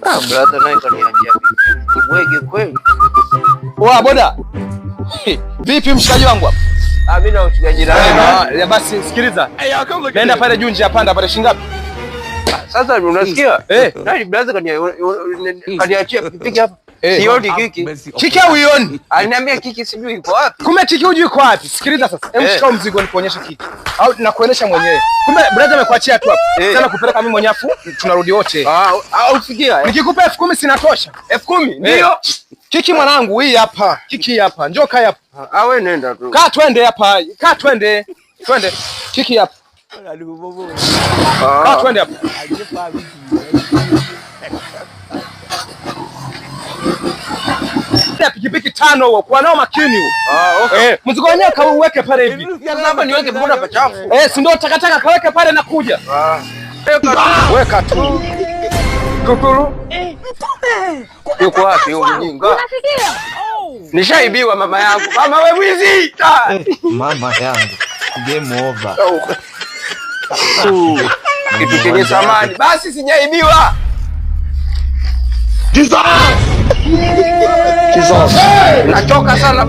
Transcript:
Brother naye kaniambia mwege kweli. Wa boda. Vipi mshikaji wangu hapa? Mimi na mshikaji ya basi sikiliza. Nenda pale juu nje panda pale shingapi? Sasa unasikia? Nani brother kaniachia pikipiki hapa. Sioni kiki. Kiki au ioni? Aliniambia kiki sijui iko wapi. Kumbe kiki hujui iko wapi? Sikiliza sasa. Shika mzigo nikuonyeshe kiki. Au nakuelesha mwenyewe. Kumbe brother amekuachia tu hapa. Sana kupeleka mimi mwenyewe afu tunarudi wote. Au fikia. Nikikupa 10,000 sinatosha. 10,000 ndio. Kiki mwanangu hii hapa. Kiki hapa. Njoo kaa hapa. Wewe nenda tu. Kaa twende hapa. Kaa twende. Twende. Kiki hapa. Kaa twende hapa. Pikipiki 5 huo kwa nao makini huo. Okay. Mzigo wenyewe kauweke pale hivi. Hapa niweke mbona pachafu? Si ndio takataka kaweke pale na kuja. Weka tu. Kukuru. Yuko wapi huyo mjinga? Unasikia? Nishaibiwa mama yangu. Mama wewe mwizi. Mama yangu. Game over. Kitu chenye thamani. Basi sijaibiwa. Nachoka sana.